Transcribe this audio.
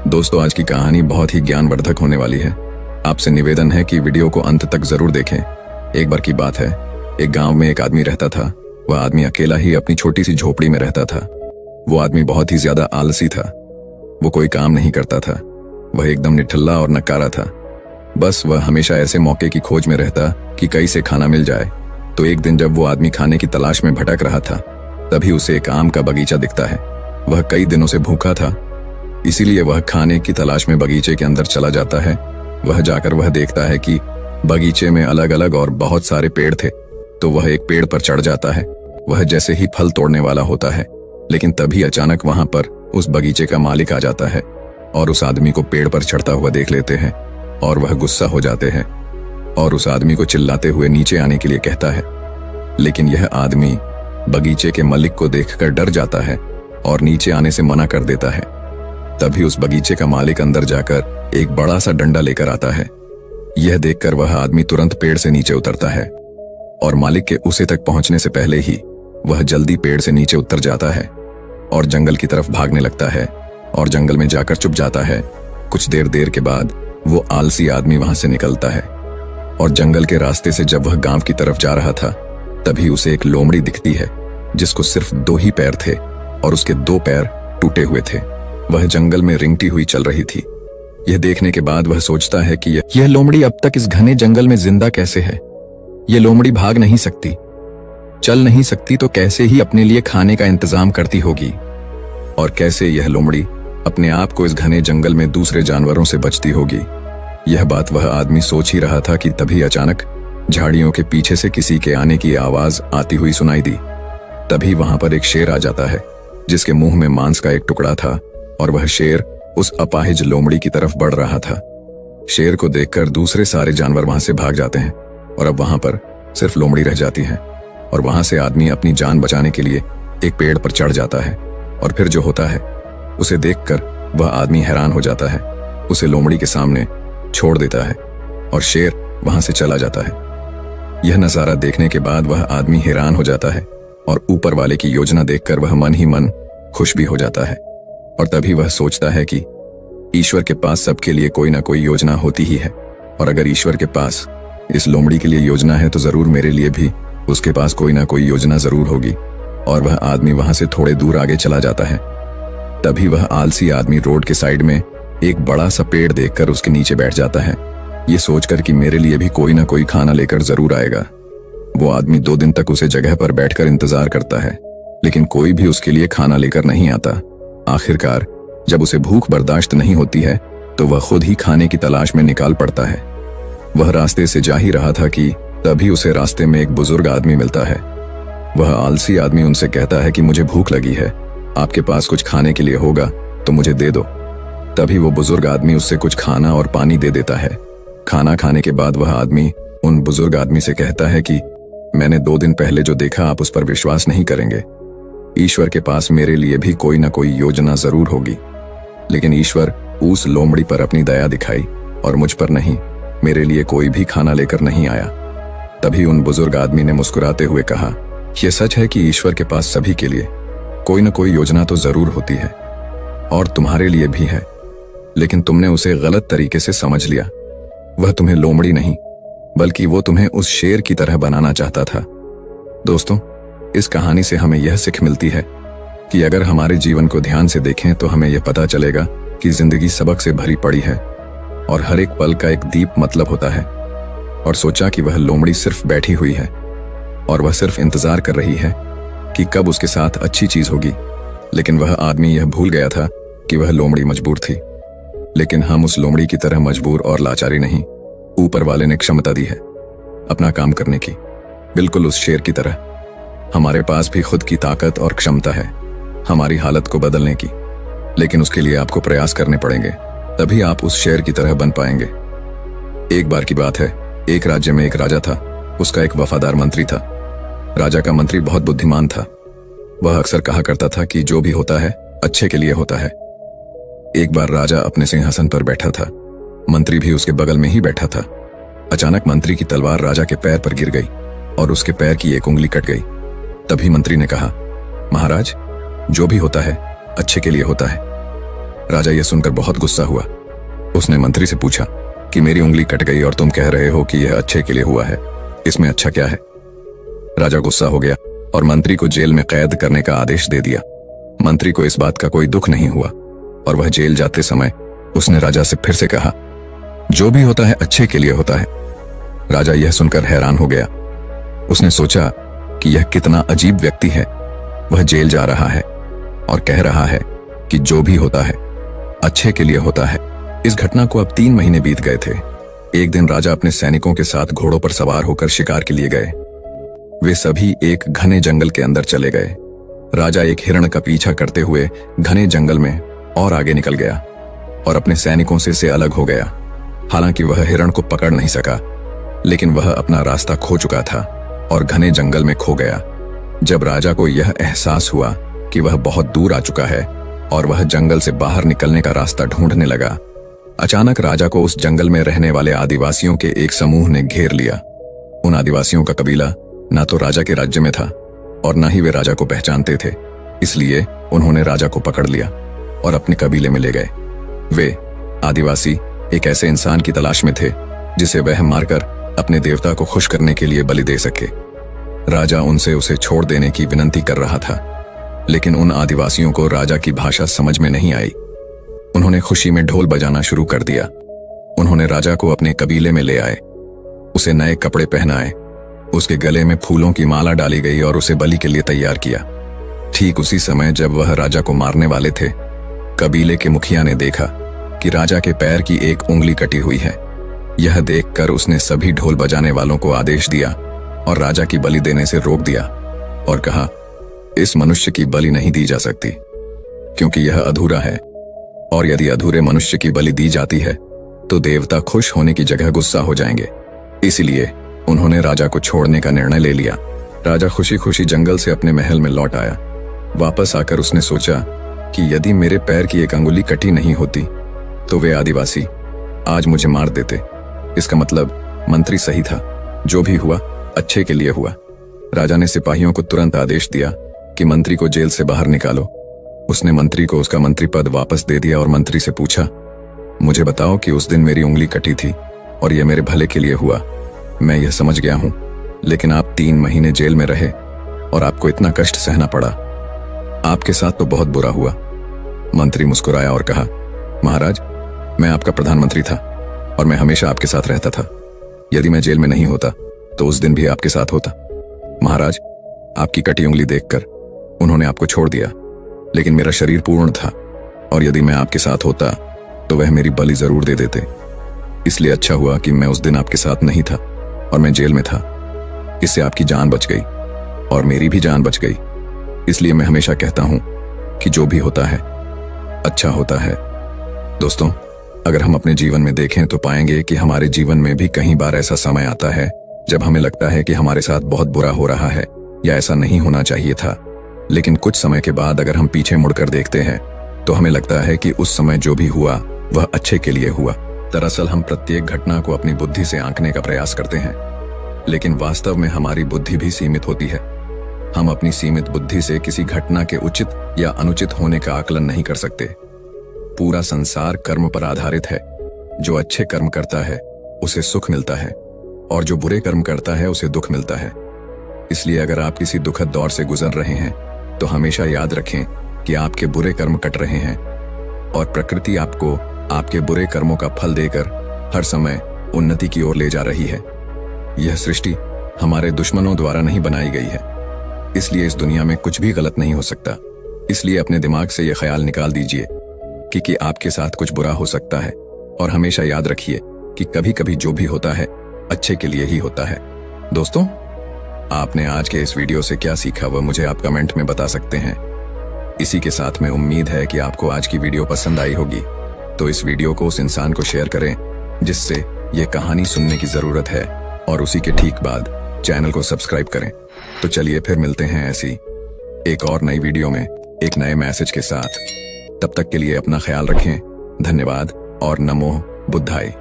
दोस्तों, आज की कहानी बहुत ही ज्ञानवर्धक होने वाली है। आपसे निवेदन है कि वीडियो को अंत तक जरूर देखें। एक बार की बात है, एक गांव में एक आदमी रहता था। वह आदमी अकेला ही अपनी छोटी सी झोपड़ी में रहता था। वो आदमी बहुत ही ज्यादा आलसी था। वो कोई काम नहीं करता था। वह एकदम निठल्ला और नकारा था। बस वह हमेशा ऐसे मौके की खोज में रहता कि कहीं से खाना मिल जाए। तो एक दिन जब वो आदमी खाने की तलाश में भटक रहा था, तभी उसे एक आम का बगीचा दिखता है। वह कई दिनों से भूखा था, इसीलिए वह खाने की तलाश में बगीचे के अंदर चला जाता है। वह जाकर वह देखता है कि बगीचे में अलग अलग और बहुत सारे पेड़ थे। तो वह एक पेड़ पर चढ़ जाता है। वह जैसे ही फल तोड़ने वाला होता है, लेकिन तभी अचानक वहां पर उस बगीचे का मालिक आ जाता है और उस आदमी को पेड़ पर चढ़ता हुआ देख लेते हैं और वह गुस्सा हो जाते हैं और उस आदमी को चिल्लाते हुए नीचे आने के लिए कहता है। लेकिन यह आदमी बगीचे के मालिक को देखकर डर जाता है और नीचे आने से मना कर देता है। तभी उस बगीचे का मालिक अंदर जाकर एक बड़ा सा डंडा लेकर आता है। यह देखकर वह आदमी तुरंत पेड़ से नीचे उतरता है और मालिक के उसे तक पहुंचने से पहले ही वह जल्दी पेड़ से नीचे उतर जाता है और जंगल की तरफ भागने लगता है और जंगल में जाकर छुप जाता है। कुछ देर के बाद वो आलसी आदमी वहां से निकलता है और जंगल के रास्ते से जब वह गांव की तरफ जा रहा था, तभी उसे एक लोमड़ी दिखती है जिसको सिर्फ 2 ही पैर थे और उसके 2 पैर टूटे हुए थे। वह जंगल में रिंगती हुई चल रही थी। यह देखने के बाद वह सोचता है कि यह लोमड़ी अब तक इस घने जंगल में जिंदा कैसे है। यह लोमड़ी भाग नहीं सकती, चल नहीं सकती, तो कैसे ही अपने लिए खाने का इंतजाम करती होगी और कैसे यह लोमड़ी अपने आप को इस घने जंगल में दूसरे जानवरों से बचती होगी। यह बात वह आदमी सोच ही रहा था कि तभी अचानक झाड़ियों के पीछे से किसी के आने की आवाज आती हुई सुनाई दी। तभी वहां पर एक शेर आ जाता है जिसके मुंह में मांस का एक टुकड़ा था और वह शेर उस अपाहिज लोमड़ी की तरफ बढ़ रहा था। शेर को देखकर दूसरे सारे जानवर वहां से भाग जाते हैं और अब वहां पर सिर्फ लोमड़ी रह जाती है। और वहां से आदमी अपनी जान बचाने के लिए एक पेड़ पर चढ़ जाता है और फिर जो होता है उसे देखकर वह आदमी हैरान हो जाता है। उसे लोमड़ी के सामने छोड़ देता है और शेर वहां से चला जाता है। यह नजारा देखने के बाद वह आदमी हैरान हो जाता है और ऊपर वाले की योजना देखकर वह मन ही मन खुश भी हो जाता है। और तभी वह सोचता है कि ईश्वर के पास सबके लिए कोई ना कोई योजना होती ही है, और अगर ईश्वर के पास इस लोमड़ी के लिए योजना है तो जरूर मेरे लिए भी उसके पास कोई ना कोई योजना जरूर होगी। और वह आदमी वहां से थोड़े दूर आगे चला जाता है। तभी वह आलसी आदमी रोड के साइड में एक बड़ा सा पेड़ देखकर उसके नीचे बैठ जाता है, ये सोचकर कि मेरे लिए भी कोई ना कोई खाना लेकर जरूर आएगा। वो आदमी 2 दिन तक उसे जगह पर बैठकर इंतजार करता है, लेकिन कोई भी उसके लिए खाना लेकर नहीं आता। आखिरकार जब उसे भूख बर्दाश्त नहीं होती है तो वह खुद ही खाने की तलाश में निकाल पड़ता है। वह रास्ते से जा ही रहा था कि तभी उसे रास्ते में एक बुजुर्ग आदमी मिलता है। वह आलसी आदमी उनसे कहता है कि मुझे भूख लगी है, आपके पास कुछ खाने के लिए होगा तो मुझे दे दो। तभी वो बुजुर्ग आदमी उससे कुछ खाना और पानी दे देता है। खाना खाने के बाद वह आदमी उन बुजुर्ग आदमी से कहता है कि मैंने 2 दिन पहले जो देखा आप उस पर विश्वास नहीं करेंगे। ईश्वर के पास मेरे लिए भी कोई ना कोई योजना जरूर होगी, लेकिन ईश्वर उस लोमड़ी पर अपनी दया दिखाई और मुझ पर नहीं, मेरे लिए कोई भी खाना लेकर नहीं आया। तभी उन बुजुर्ग आदमी ने मुस्कुराते हुए कहा, यह सच है कि ईश्वर के पास सभी के लिए कोई ना कोई योजना तो जरूर होती है और तुम्हारे लिए भी है, लेकिन तुमने उसे गलत तरीके से समझ लिया। वह तुम्हें लोमड़ी नहीं बल्कि वो तुम्हें उस शेर की तरह बनाना चाहता था। दोस्तों, इस कहानी से हमें यह सीख मिलती है कि अगर हमारे जीवन को ध्यान से देखें तो हमें यह पता चलेगा कि जिंदगी सबक से भरी पड़ी है और हर एक पल का एक दीप मतलब होता है। और सोचा कि वह लोमड़ी सिर्फ बैठी हुई है और वह सिर्फ इंतजार कर रही है कि कब उसके साथ अच्छी चीज होगी, लेकिन वह आदमी यह भूल गया था कि वह लोमड़ी मजबूर थी। लेकिन हम उस लोमड़ी की तरह मजबूर और लाचारी नहीं, ऊपर वाले ने क्षमता दी है अपना काम करने की, बिल्कुल उस शेर की तरह। हमारे पास भी खुद की ताकत और क्षमता है हमारी हालत को बदलने की, लेकिन उसके लिए आपको प्रयास करने पड़ेंगे, तभी आप उस शेर की तरह बन पाएंगे। एक बार की बात है, एक राज्य में एक राजा था। उसका एक वफादार मंत्री था। राजा का मंत्री बहुत बुद्धिमान था। वह अक्सर कहा करता था कि जो भी होता है अच्छे के लिए होता है। एक बार राजा अपने सिंहासन पर बैठा था, मंत्री भी उसके बगल में ही बैठा था। अचानक मंत्री की तलवार राजा के पैर पर गिर गई और उसके पैर की एक उंगली कट गई। तभी मंत्री ने कहा, महाराज, जो भी होता है अच्छे के लिए होता है। राजा यह सुनकर बहुत गुस्सा हुआ। उसने मंत्री से पूछा कि मेरी उंगली कट गई और तुम कह रहे हो कि यह अच्छे के लिए हुआ है, इसमें अच्छा क्या है? राजा गुस्सा हो गया और मंत्री को जेल में कैद करने का आदेश दे दिया। मंत्री को इस बात का कोई दुख नहीं हुआ और वह जेल जाते समय उसने राजा से फिर से कहा, जो भी होता है अच्छे के लिए होता है। राजा यह सुनकर हैरान हो गया। उसने सोचा कि यह कितना अजीब व्यक्ति है। वह जेल जा रहा है और कह रहा है कि जो भी होता है अच्छे के लिए होता है। इस घटना को अब 3 महीने बीत गए थे। एक दिन राजा अपने सैनिकों के साथ घोड़ों पर सवार होकर शिकार के लिए गए। वे सभी एक घने जंगल के अंदर चले गए। राजा एक हिरण का पीछा करते हुए घने जंगल में और आगे निकल गया और अपने सैनिकों से अलग हो गया। हालांकि वह हिरण को पकड़ नहीं सका, लेकिन वह अपना रास्ता खो चुका था और घने जंगल में खो गया। जब राजा को यह एहसास हुआ कि वह बहुत दूर आ चुका है और वह जंगल से बाहर निकलने का रास्ता ढूंढने लगा, अचानक राजा को उस जंगल में रहने वाले आदिवासियों के एक समूह ने घेर लिया। उन आदिवासियों का कबीला ना तो राजा के राज्य में था और ना ही वे राजा को पहचानते थे। इसलिए उन्होंने राजा को पकड़ लिया और अपने कबीले में ले गए। वे आदिवासी एक ऐसे इंसान की तलाश में थे जिसे वह मारकर अपने देवता को खुश करने के लिए बलि दे सके। राजा उनसे उसे छोड़ देने की विनती कर रहा था, लेकिन उन आदिवासियों को राजा की भाषा समझ में नहीं आई। उन्होंने खुशी में ढोल बजाना शुरू कर दिया। उन्होंने राजा को अपने कबीले में ले आए, उसे नए कपड़े पहनाए, उसके गले में फूलों की माला डाली गई और उसे बलि के लिए तैयार किया। ठीक उसी समय जब वह राजा को मारने वाले थे, कबीले के मुखिया ने देखा कि राजा के पैर की एक उंगली कटी हुई है। यह देखकर उसने सभी ढोल बजाने वालों को आदेश दिया और राजा की बलि देने से रोक दिया और कहा, इस मनुष्य की बलि नहीं दी जा सकती क्योंकि यह अधूरा है, और यदि अधूरे मनुष्य की बलि दी जाती है तो देवता खुश होने की जगह गुस्सा हो जाएंगे। इसलिए उन्होंने राजा को छोड़ने का निर्णय ले लिया। राजा खुशी खुशी जंगल से अपने महल में लौट आया। वापस आकर उसने सोचा कि यदि मेरे पैर की एक अंगुली कटी नहीं होती तो वे आदिवासी आज मुझे मार देते। इसका मतलब मंत्री सही था, जो भी हुआ अच्छे के लिए हुआ। राजा ने सिपाहियों को तुरंत आदेश दिया कि मंत्री को जेल से बाहर निकालो। उसने मंत्री को उसका मंत्री पद वापस दे दिया और मंत्री से पूछा, मुझे बताओ कि उस दिन मेरी उंगली कटी थी और यह मेरे भले के लिए हुआ। मैं यह समझ गया हूं, लेकिन आप 3 महीने जेल में रहे और आपको इतना कष्ट सहना पड़ा। आपके साथ तो बहुत बुरा हुआ। मंत्री मुस्कुराया और कहा, महाराज, मैं आपका प्रधानमंत्री था और मैं हमेशा आपके साथ रहता था। यदि मैं जेल में नहीं होता तो उस दिन भी आपके साथ होता। महाराज, आपकी कटी उंगली देखकर उन्होंने आपको छोड़ दिया, लेकिन मेरा शरीर पूर्ण था और यदि मैं आपके साथ होता तो वह मेरी बलि जरूर दे देते। इसलिए अच्छा हुआ कि मैं उस दिन आपके साथ नहीं था और मैं जेल में था। इससे आपकी जान बच गई और मेरी भी जान बच गई। इसलिए मैं हमेशा कहता हूं कि जो भी होता है अच्छा होता है। दोस्तों, अगर हम अपने जीवन में देखें तो पाएंगे कि हमारे जीवन में भी कई बार ऐसा समय आता है जब हमें लगता है कि हमारे साथ बहुत बुरा हो रहा है या ऐसा नहीं होना चाहिए था। लेकिन कुछ समय के बाद अगर हम पीछे मुड़कर देखते हैं तो हमें लगता है कि उस समय जो भी हुआ वह अच्छे के लिए हुआ। दरअसल हम प्रत्येक घटना को अपनी बुद्धि से आंकने का प्रयास करते हैं, लेकिन वास्तव में हमारी बुद्धि भी सीमित होती है। हम अपनी सीमित बुद्धि से किसी घटना के उचित या अनुचित होने का आकलन नहीं कर सकते। पूरा संसार कर्म पर आधारित है। जो अच्छे कर्म करता है उसे सुख मिलता है और जो बुरे कर्म करता है उसे दुख मिलता है। इसलिए अगर आप किसी दुखद दौर से गुजर रहे हैं तो हमेशा याद रखें कि आपके बुरे कर्म कट रहे हैं और प्रकृति आपको आपके बुरे कर्मों का फल देकर हर समय उन्नति की ओर ले जा रही है। यह सृष्टि हमारे दुश्मनों द्वारा नहीं बनाई गई है, इसलिए इस दुनिया में कुछ भी गलत नहीं हो सकता। इसलिए अपने दिमाग से यह ख्याल निकाल दीजिए कि आपके साथ कुछ बुरा हो सकता है, और हमेशा याद रखिए कि कभी कभी जो भी होता है अच्छे के लिए ही होता है। दोस्तों, आपने आज के इस वीडियो से क्या सीखा वह मुझे आप कमेंट में बता सकते हैं। इसी के साथ में उम्मीद है कि आपको आज की वीडियो पसंद आई होगी, तो इस वीडियो को उस इंसान को शेयर करें जिससे ये कहानी सुनने की जरूरत है, और उसी के ठीक बाद चैनल को सब्सक्राइब करें। तो चलिए फिर मिलते हैं ऐसी एक और नई वीडियो में एक नए मैसेज के साथ। तब तक के लिए अपना ख्याल रखें। धन्यवाद और नमो बुद्धाय।